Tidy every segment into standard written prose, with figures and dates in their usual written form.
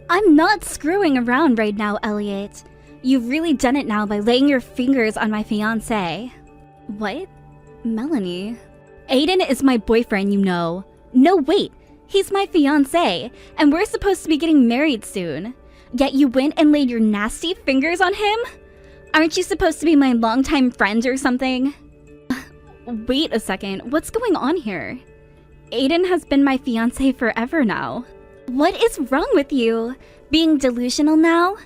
I'm not screwing around right now, Elliot. You've really done it now by laying your fingers on my fiancé. What? Melanie? Aiden is my boyfriend, you know. No, wait. He's my fiancé, and we're supposed to be getting married soon. Yet you went and laid your nasty fingers on him? Aren't you supposed to be my longtime friend or something? Wait a second, what's going on here? Aiden has been my fiancé forever now. What is wrong with you? Being delusional now?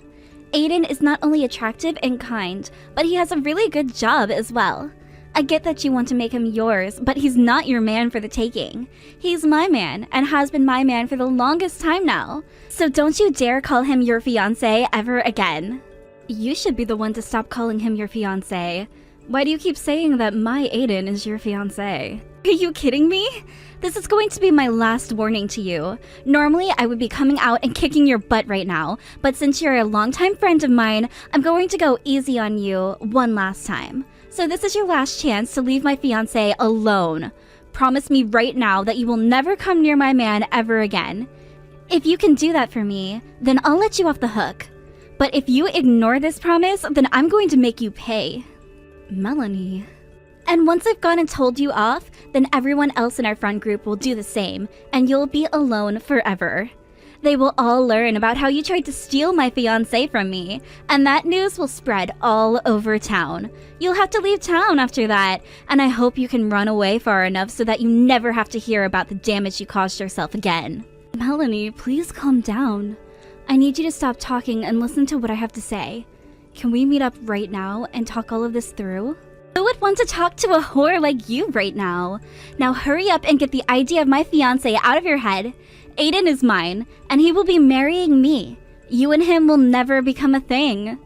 Aiden is not only attractive and kind, but he has a really good job as well. I get that you want to make him yours, but he's not your man for the taking. He's my man, and has been my man for the longest time now. So don't you dare call him your fiancé ever again. You should be the one to stop calling him your fiancé. Why do you keep saying that my Aiden is your fiancé? Are you kidding me? This is going to be my last warning to you. Normally, I would be coming out and kicking your butt right now, but since you're a longtime friend of mine, I'm going to go easy on you one last time. So this is your last chance to leave my fiancé alone. Promise me right now that you will never come near my man ever again. If you can do that for me, then I'll let you off the hook. But if you ignore this promise, then I'm going to make you pay. Melanie. And once I've gone and told you off, then everyone else in our friend group will do the same, and you'll be alone forever. They will all learn about how you tried to steal my fiancé from me, and that news will spread all over town. You'll have to leave town after that, and I hope you can run away far enough so that you never have to hear about the damage you caused yourself again. Melanie, please calm down. I need you to stop talking and listen to what I have to say. Can we meet up right now and talk all of this through? Who would want to talk to a whore like you right now? Now hurry up and get the idea of my fiancé out of your head. Aiden is mine, and he will be marrying me. You and him will never become a thing.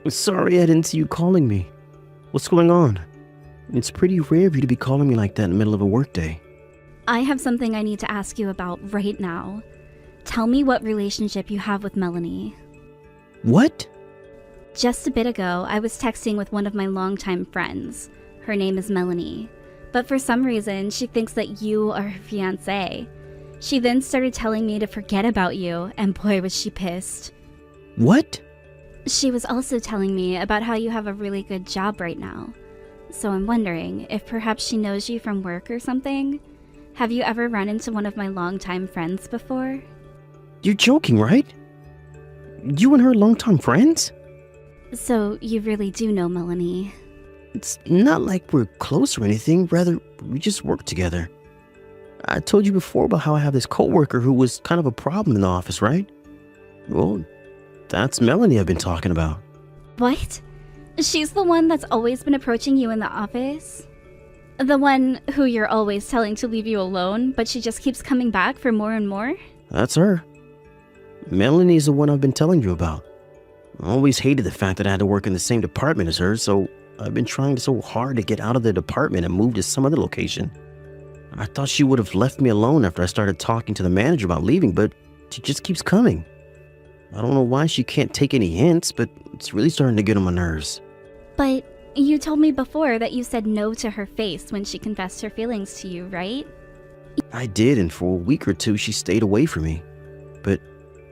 Sorry I didn't see you calling me. What's going on? It's pretty rare of you to be calling me like that in the middle of a workday. I have something I need to ask you about right now. Tell me what relationship you have with Melanie. What? Just a bit ago, I was texting with one of my longtime friends. Her name is Melanie. But for some reason, she thinks that you are her fiancé. She then started telling me to forget about you, and boy was she pissed. What? She was also telling me about how you have a really good job right now. So I'm wondering if perhaps she knows you from work or something? Have you ever run into one of my longtime friends before? You're joking, right? You and her longtime friends? So you really do know Melanie? It's not like we're close or anything, rather, we just work together. I told you before about how I have this coworker who was kind of a problem in the office, right? Well, that's Melanie I've been talking about. What? She's the one that's always been approaching you in the office? The one who you're always telling to leave you alone, but she just keeps coming back for more and more? That's her. Melanie's the one I've been telling you about. I always hated the fact that I had to work in the same department as her, so I've been trying so hard to get out of the department and move to some other location. I thought she would have left me alone after I started talking to the manager about leaving, but she just keeps coming. I don't know why she can't take any hints, but it's really starting to get on my nerves. But you told me before that you said no to her face when she confessed her feelings to you, right? I did, and for a week or two she stayed away from me. But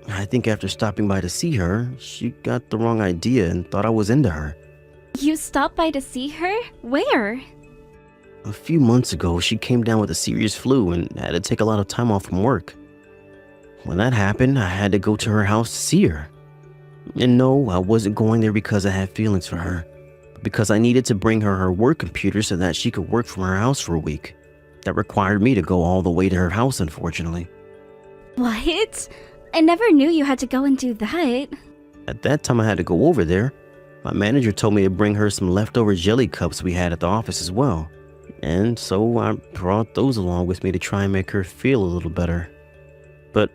I think after stopping by to see her, she got the wrong idea and thought I was into her. You stopped by to see her? Where? A few months ago, she came down with a serious flu and had to take a lot of time off from work. When that happened, I had to go to her house to see her. And no, I wasn't going there because I had feelings for her, but because I needed to bring her her work computer so that she could work from her house for a week. That required me to go all the way to her house, unfortunately. What? I never knew you had to go and do that. At that time I had to go over there. My manager told me to bring her some leftover jelly cups we had at the office as well. And so I brought those along with me to try and make her feel a little better. But,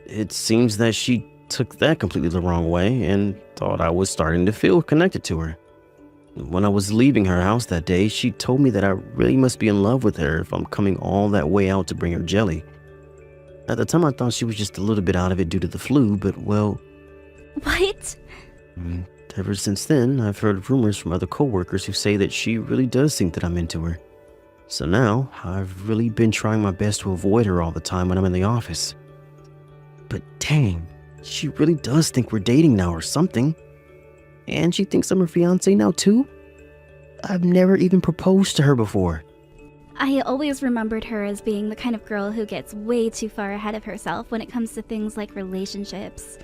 it seems that she took that completely the wrong way and thought I was starting to feel connected to her. When I was leaving her house that day, she told me that I really must be in love with her if I'm coming all that way out to bring her jelly. At the time I thought she was just a little bit out of it due to the flu, but well... What? Ever since then, I've heard rumors from other coworkers who say that she really does think that I'm into her. So now, I've really been trying my best to avoid her all the time when I'm in the office. But dang, she really does think we're dating now or something. And she thinks I'm her fiancé now too? I've never even proposed to her before. I always remembered her as being the kind of girl who gets way too far ahead of herself when it comes to things like relationships.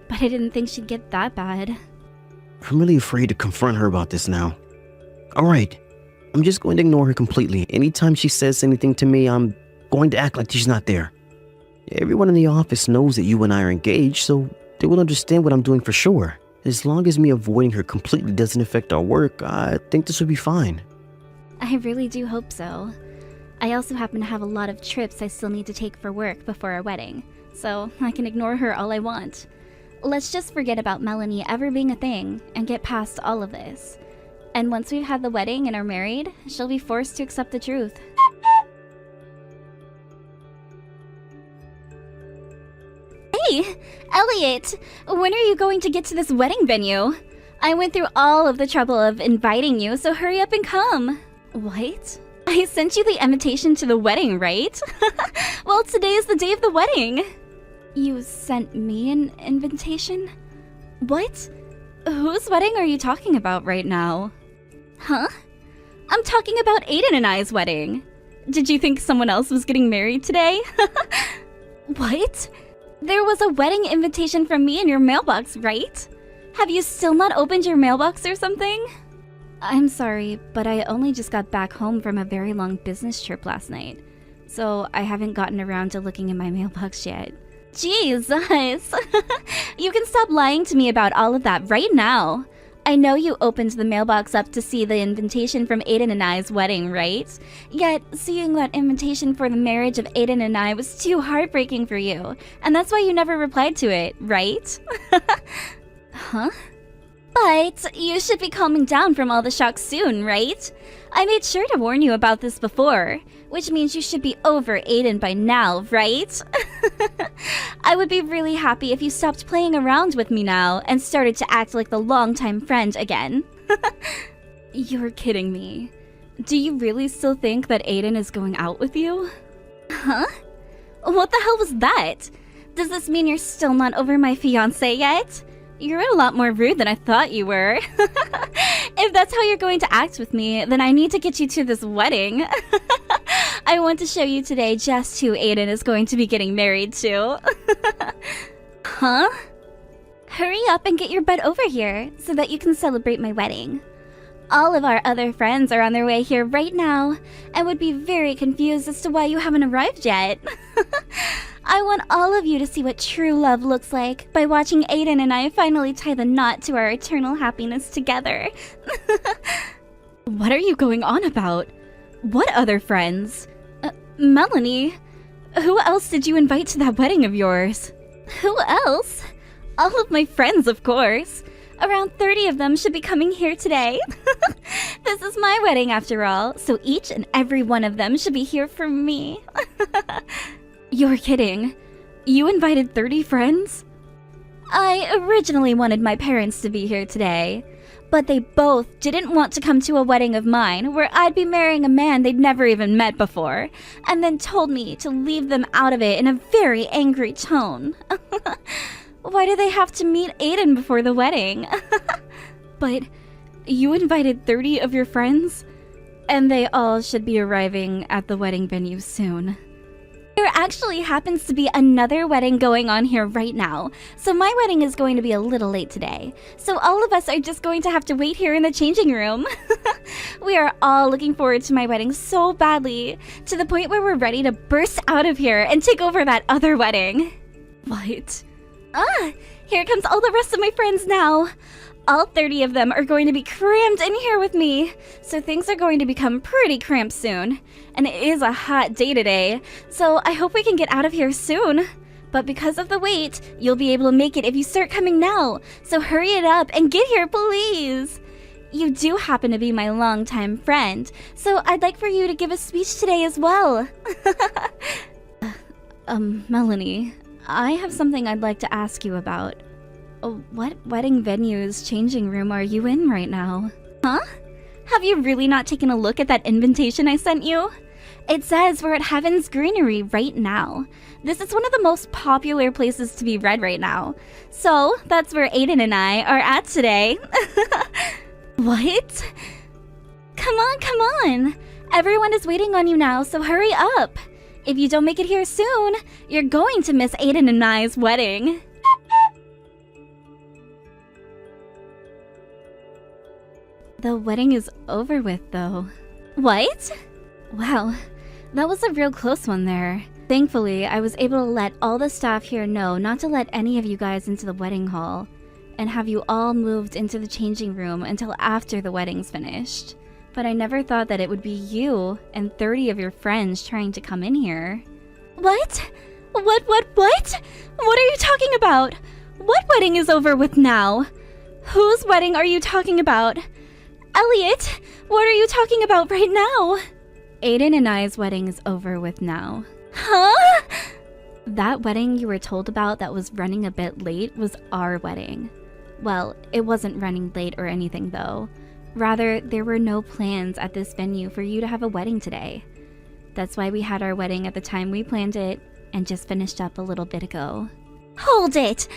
But I didn't think she'd get that bad. I'm really afraid to confront her about this now. Alright, I'm just going to ignore her completely. Anytime she says anything to me, I'm going to act like she's not there. Everyone in the office knows that you and I are engaged, so they will understand what I'm doing for sure. As long as me avoiding her completely doesn't affect our work, I think this will be fine. I really do hope so. I also happen to have a lot of trips I still need to take for work before our wedding, so I can ignore her all I want. Let's just forget about Melanie ever being a thing and get past all of this. And once we've had the wedding and are married, she'll be forced to accept the truth. Hey, Elliot! When are you going to get to this wedding venue? I went through all of the trouble of inviting you, so hurry up and come. What? I sent you the invitation to the wedding, right? Well, today is the day of the wedding. You sent me an invitation? What? Whose wedding are you talking about right now? Huh? I'm talking about Aiden and I's wedding. Did you think someone else was getting married today? What? There was a wedding invitation from me in your mailbox, right? Have you still not opened your mailbox or something? I'm sorry, but I only just got back home from a very long business trip last night, so I haven't gotten around to looking in my mailbox yet. Jesus! You can stop lying to me about all of that right now. I know you opened the mailbox up to see the invitation from Aiden and I's wedding, right? Yet, seeing that invitation for the marriage of Aiden and I was too heartbreaking for you, and that's why you never replied to it, right? Huh? But you should be calming down from all the shock soon, right? I made sure to warn you about this before, which means you should be over Aiden by now, right? I would be really happy if you stopped playing around with me now and started to act like the longtime friend again. You're kidding me. Do you really still think that Aiden is going out with you? Huh? What the hell was that? Does this mean you're still not over my fiancé yet? You're a lot more rude than I thought you were. If that's how you're going to act with me, then I need to get you to this wedding. I want to show you today just who Aiden is going to be getting married to. Huh? Hurry up and get your butt over here so that you can celebrate my wedding. All of our other friends are on their way here right now and would be very confused as to why you haven't arrived yet. I want all of you to see what true love looks like by watching Aiden and I finally tie the knot to our eternal happiness together. What are you going on about? What other friends? Melanie, who else did you invite to that wedding of yours? Who else? All of my friends, of course. Around 30 of them should be coming here today. This is my wedding after all, so each and every one of them should be here for me. You're kidding. You invited 30 friends? I originally wanted my parents to be here today, but they both didn't want to come to a wedding of mine where I'd be marrying a man they'd never even met before, and then told me to leave them out of it in a very angry tone. Why do they have to meet Aiden before the wedding? But you invited 30 of your friends, and they all should be arriving at the wedding venue soon. There actually happens to be another wedding going on here right now, so my wedding is going to be a little late today. So all of us are just going to have to wait here in the changing room. We are all looking forward to my wedding so badly, to the point where we're ready to burst out of here and take over that other wedding. What? Here comes all the rest of my friends now. All 30 of them are going to be crammed in here with me, so things are going to become pretty cramped soon. And it is a hot day today, so I hope we can get out of here soon. But because of the wait, you'll be able to make it if you start coming now, so hurry it up and get here, please. You do happen to be my longtime friend, so I'd like for you to give a speech today as well. Melanie, I have something I'd like to ask you about. What wedding venue's changing room are you in right now? Huh? Have you really not taken a look at that invitation I sent you? It says we're at Heaven's Greenery right now. This is one of the most popular places to be read right now. So, that's where Aiden and I are at today. What? Come on, come on. Everyone is waiting on you now, so hurry up. If you don't make it here soon, you're going to miss Aiden and I's wedding. The wedding is over with, though. What? Wow, that was a real close one there. Thankfully, I was able to let all the staff here know not to let any of you guys into the wedding hall, and have you all moved into the changing room until after the wedding's finished. But I never thought that it would be you and 30 of your friends trying to come in here. What? What? What are you talking about? What wedding is over with now? Whose wedding are you talking about? Elliot, what are you talking about right now? Aiden and I's wedding is over with now. Huh? That wedding you were told about that was running a bit late was our wedding. Well, it wasn't running late or anything though. Rather, there were no plans at this venue for you to have a wedding today. That's why we had our wedding at the time we planned it and just finished up a little bit ago. Hold it!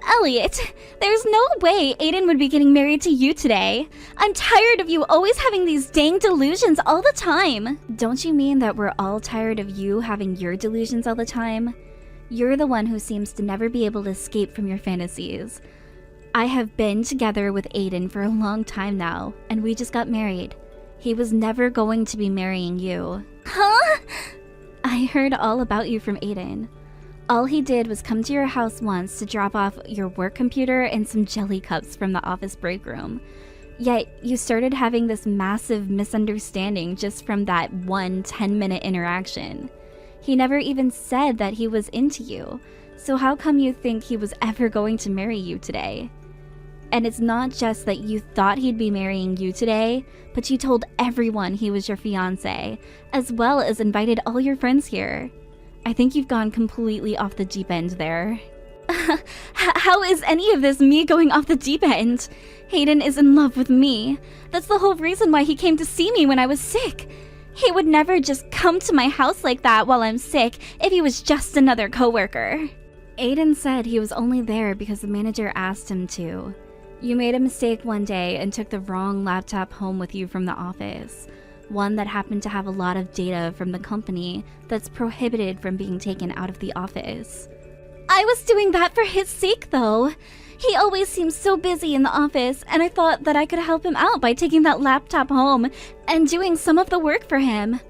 Elliot, there's no way Aiden would be getting married to you today. I'm tired of you always having these dang delusions all the time. Don't you mean that we're all tired of you having your delusions all the time? You're the one who seems to never be able to escape from your fantasies. I have been together with Aiden for a long time now, and we just got married. He was never going to be marrying you. Huh? I heard all about you from Aiden. All he did was come to your house once to drop off your work computer and some jelly cups from the office break room. Yet, you started having this massive misunderstanding just from that one 10-minute interaction. He never even said that he was into you, so how come you think he was ever going to marry you today? And it's not just that you thought he'd be marrying you today, but you told everyone he was your fiancé, as well as invited all your friends here. I think you've gone completely off the deep end there. How is any of this me going off the deep end? Hayden is in love with me. That's the whole reason why he came to see me when I was sick. He would never just come to my house like that while I'm sick if he was just another coworker. Aiden said he was only there because the manager asked him to. You made a mistake one day and took the wrong laptop home with you from the office. One that happened to have a lot of data from the company that's prohibited from being taken out of the office. I was doing that for his sake, though. He always seems so busy in the office, and I thought that I could help him out by taking that laptop home and doing some of the work for him.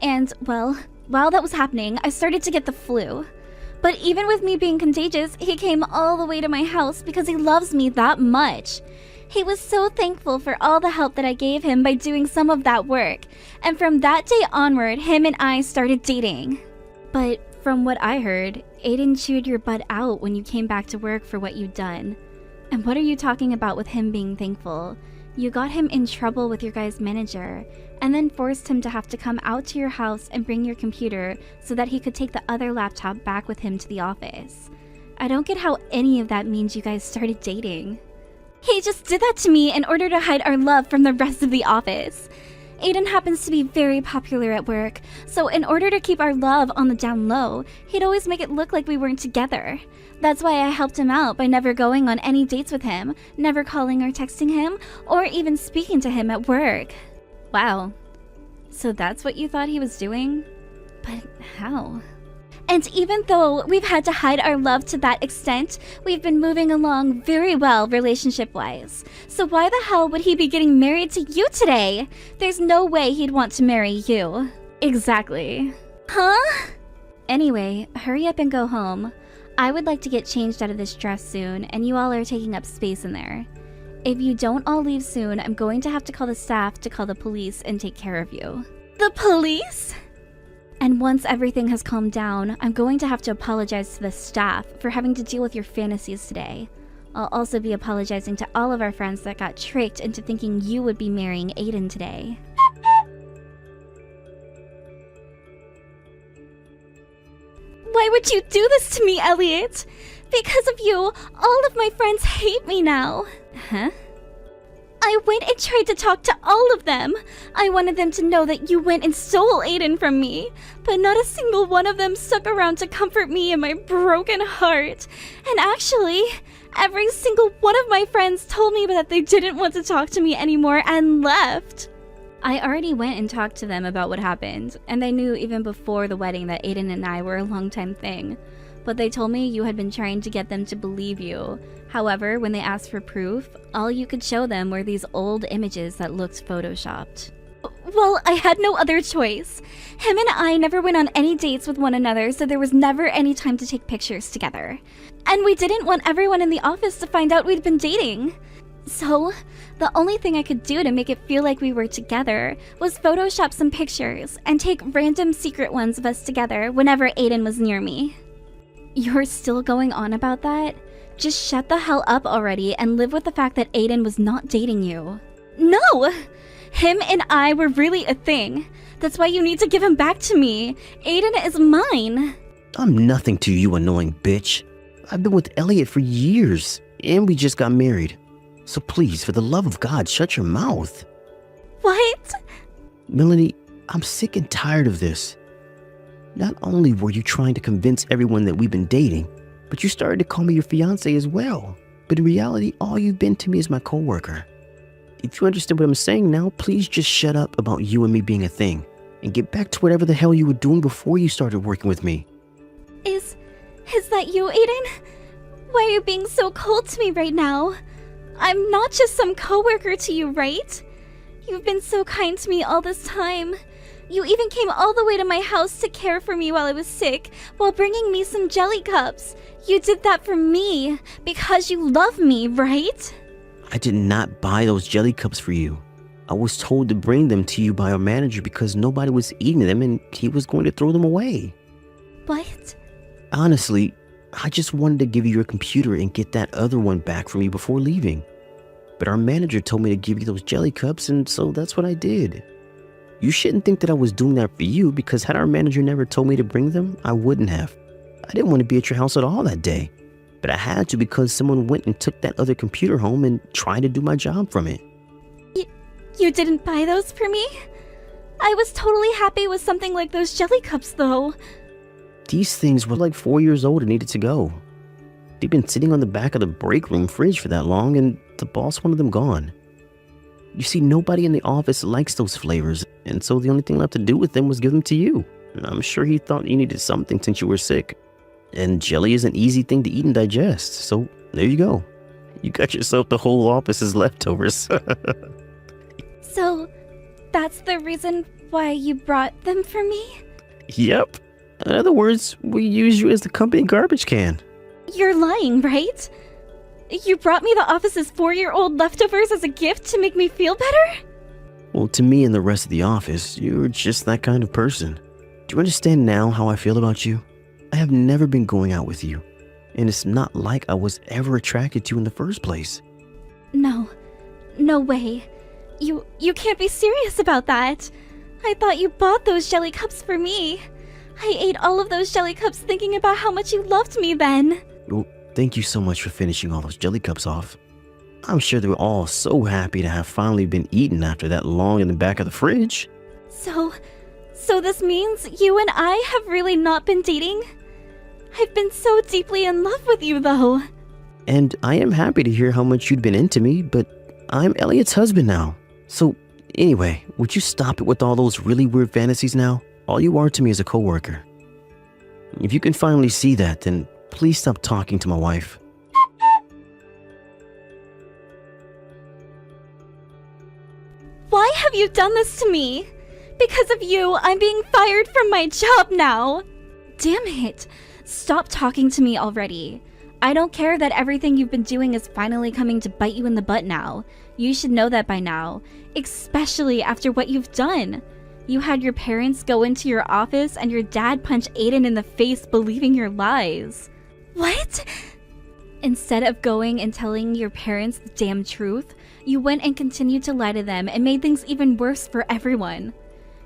And, well, while that was happening, I started to get the flu. But even with me being contagious, he came all the way to my house because he loves me that much. He was so thankful for all the help that I gave him by doing some of that work. And from that day onward, him and I started dating. But from what I heard, Aiden chewed your butt out when you came back to work for what you'd done. And what are you talking about with him being thankful? You got him in trouble with your guy's manager, and then forced him to have to come out to your house and bring your computer so that he could take the other laptop back with him to the office. I don't get how any of that means you guys started dating. He just did that to me in order to hide our love from the rest of the office. Aiden happens to be very popular at work, so in order to keep our love on the down low, he'd always make it look like we weren't together. That's why I helped him out by never going on any dates with him, never calling or texting him, or even speaking to him at work. Wow. So that's what you thought he was doing? But how? And even though we've had to hide our love to that extent, we've been moving along very well relationship-wise. So why the hell would he be getting married to you today? There's no way he'd want to marry you. Exactly. Huh? Anyway, hurry up and go home. I would like to get changed out of this dress soon, and you all are taking up space in there. If you don't all leave soon, I'm going to have to call the staff to call the police and take care of you. The police? And once everything has calmed down, I'm going to have to apologize to the staff for having to deal with your fantasies today. I'll also be apologizing to all of our friends that got tricked into thinking you would be marrying Aiden today. Why would you do this to me, Elliot? Because of you, all of my friends hate me now. Huh? I went and tried to talk to all of them. I wanted them to know that you went and stole Aiden from me, but not a single one of them stuck around to comfort me in my broken heart. And actually, every single one of my friends told me that they didn't want to talk to me anymore and left. I already went and talked to them about what happened, and they knew even before the wedding that Aiden and I were a long-time thing. But they told me you had been trying to get them to believe you. However, when they asked for proof, all you could show them were these old images that looked photoshopped. Well, I had no other choice. Him and I never went on any dates with one another, so there was never any time to take pictures together. And we didn't want everyone in the office to find out we'd been dating. So, the only thing I could do to make it feel like we were together was Photoshop some pictures and take random secret ones of us together whenever Aiden was near me. You're still going on about that? Just shut the hell up already and live with the fact that Aiden was not dating you. No! Him and I were really a thing. That's why you need to give him back to me. Aiden is mine. I'm nothing to you, annoying bitch. I've been with Elliot for years, and we just got married. So please, for the love of God, shut your mouth. What? Melanie, I'm sick and tired of this. Not only were you trying to convince everyone that we've been dating, but you started to call me your fiancé as well. But in reality, all you've been to me is my coworker. If you understand what I'm saying now, please just shut up about you and me being a thing and get back to whatever the hell you were doing before you started working with me. Is that you, Aiden? Why are you being so cold to me right now? I'm not just some coworker to you, right? You've been so kind to me all this time. You even came all the way to my house to care for me while I was sick, while bringing me some jelly cups. You did that for me, because you love me, right? I did not buy those jelly cups for you. I was told to bring them to you by our manager because nobody was eating them and he was going to throw them away. What? Honestly, I just wanted to give you your computer and get that other one back from you before leaving. But our manager told me to give you those jelly cups, and so that's what I did. You shouldn't think that I was doing that for you, because had our manager never told me to bring them, I wouldn't have. I didn't want to be at your house at all that day. But I had to because someone went and took that other computer home and tried to do my job from it. You didn't buy those for me? I was totally happy with something like those jelly cups, though. These things were like 4 years old and needed to go. They've been sitting on the back of the break room fridge for that long, and the boss wanted them gone. You see, nobody in the office likes those flavors, and so the only thing left to do with them was give them to you. I'm sure he thought you needed something since you were sick. And jelly is an easy thing to eat and digest, so there you go. You got yourself the whole office's leftovers. So, that's the reason why you brought them for me? Yep. In other words, we use you as the company garbage can. You're lying, right? You brought me the office's 4-year-old leftovers as a gift to make me feel better? Well, to me and the rest of the office, you're just that kind of person. Do you understand now how I feel about you? I have never been going out with you, and it's not like I was ever attracted to you in the first place. No way. You can't be serious about that. I thought you bought those jelly cups for me. I ate all of those jelly cups thinking about how much you loved me then. Well, thank you so much for finishing all those jelly cups off. I'm sure they were all so happy to have finally been eaten after that long in the back of the fridge. So this means you and I have really not been dating? I've been so deeply in love with you, though. And I am happy to hear how much you'd been into me, but I'm Elliot's husband now. So, anyway, would you stop it with all those really weird fantasies now? All you are to me is a coworker. If you can finally see that, then please stop talking to my wife. Why have you done this to me? Because of you, I'm being fired from my job now. Damn it. Stop talking to me already. I don't care that everything you've been doing is finally coming to bite you in the butt now. You should know that by now, especially after what you've done. You had your parents go into your office and your dad punch Aiden in the face believing your lies. What? Instead of going and telling your parents the damn truth, you went and continued to lie to them and made things even worse for everyone.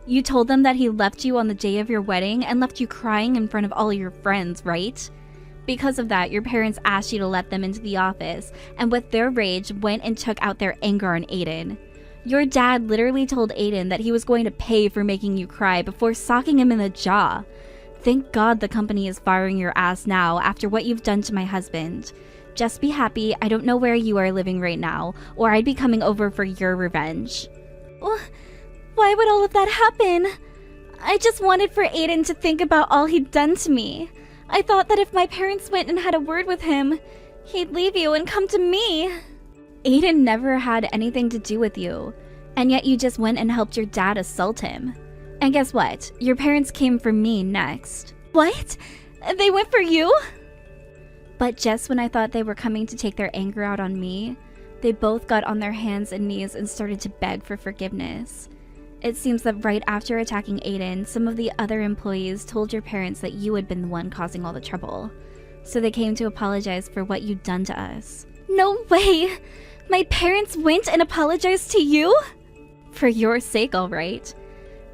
You told them that he left you on the day of your wedding and left you crying in front of all your friends, right? Because of that, your parents asked you to let them into the office, and with their rage, went and took out their anger on Aiden. Your dad literally told Aiden that he was going to pay for making you cry before socking him in the jaw. Thank God the company is firing your ass now after what you've done to my husband. Just be happy I don't know where you are living right now, or I'd be coming over for your revenge. Why would all of that happen? I just wanted for Aiden to think about all he'd done to me. I thought that if my parents went and had a word with him, he'd leave you and come to me. Aiden never had anything to do with you, and yet you just went and helped your dad assault him. And guess what? Your parents came for me next. What? They went for you? But just when I thought they were coming to take their anger out on me, they both got on their hands and knees and started to beg for forgiveness. It seems that right after attacking Aiden, some of the other employees told your parents that you had been the one causing all the trouble. So they came to apologize for what you'd done to us. No way! My parents went and apologized to you? For your sake, all right.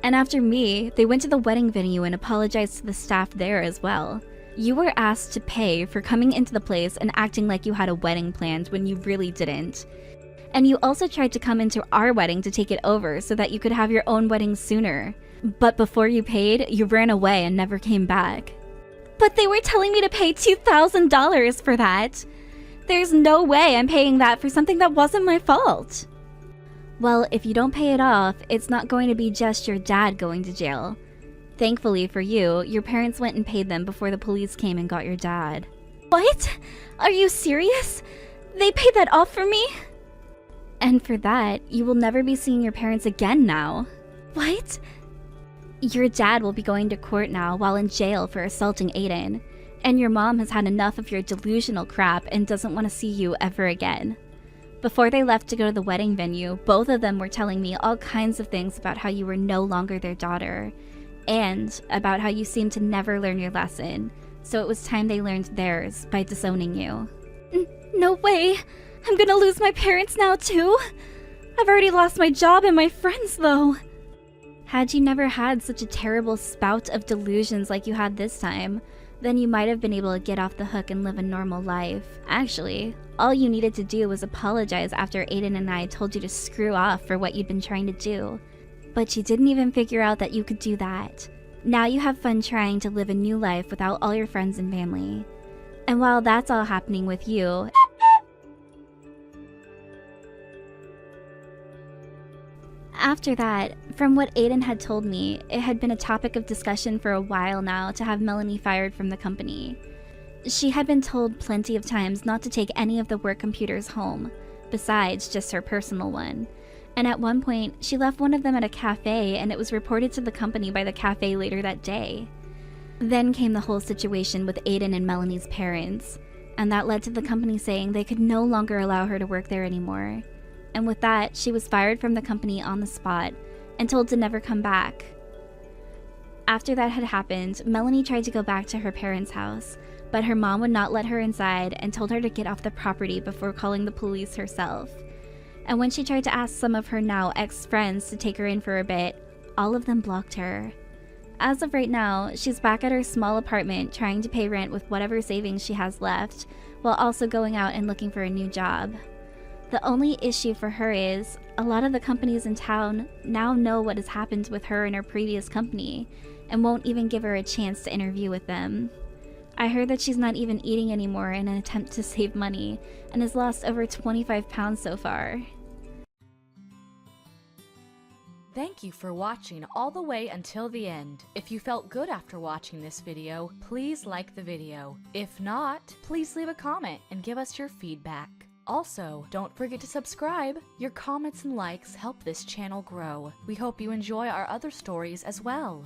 And after me, they went to the wedding venue and apologized to the staff there as well. You were asked to pay for coming into the place and acting like you had a wedding planned when you really didn't. And you also tried to come into our wedding to take it over so that you could have your own wedding sooner. But before you paid, you ran away and never came back. But they were telling me to pay $2,000 for that. There's no way I'm paying that for something that wasn't my fault. Well, if you don't pay it off, it's not going to be just your dad going to jail. Thankfully for you, your parents went and paid them before the police came and got your dad. What? Are you serious? They paid that off for me? And for that, you will never be seeing your parents again now. What? Your dad will be going to court now while in jail for assaulting Aiden. And your mom has had enough of your delusional crap and doesn't want to see you ever again. Before they left to go to the wedding venue, both of them were telling me all kinds of things about how you were no longer their daughter, and about how you seemed to never learn your lesson, so it was time they learned theirs by disowning you. No way! I'm gonna lose my parents now too? I've already lost my job and my friends though. Had you never had such a terrible spout of delusions like you had this time, then you might have been able to get off the hook and live a normal life. Actually, all you needed to do was apologize after Aiden and I told you to screw off for what you'd been trying to do. But you didn't even figure out that you could do that. Now you have fun trying to live a new life without all your friends and family. And while that's all happening with you, after that, from what Aiden had told me, it had been a topic of discussion for a while now to have Melanie fired from the company. She had been told plenty of times not to take any of the work computers home, besides just her personal one. And at one point, she left one of them at a cafe and it was reported to the company by the cafe later that day. Then came the whole situation with Aiden and Melanie's parents, and that led to the company saying they could no longer allow her to work there anymore. And with that, she was fired from the company on the spot and told to never come back. After that had happened, Melanie tried to go back to her parents' house, but her mom would not let her inside and told her to get off the property before calling the police herself. And when she tried to ask some of her now ex-friends to take her in for a bit, all of them blocked her. As of right now, she's back at her small apartment trying to pay rent with whatever savings she has left, while also going out and looking for a new job. The only issue for her is, a lot of the companies in town now know what has happened with her and her previous company, and won't even give her a chance to interview with them. I heard that she's not even eating anymore in an attempt to save money, and has lost over 25 pounds so far. Thank you for watching all the way until the end. If you felt good after watching this video, please like the video. If not, please leave a comment and give us your feedback. Also, don't forget to subscribe. Your comments and likes help this channel grow. We hope you enjoy our other stories as well.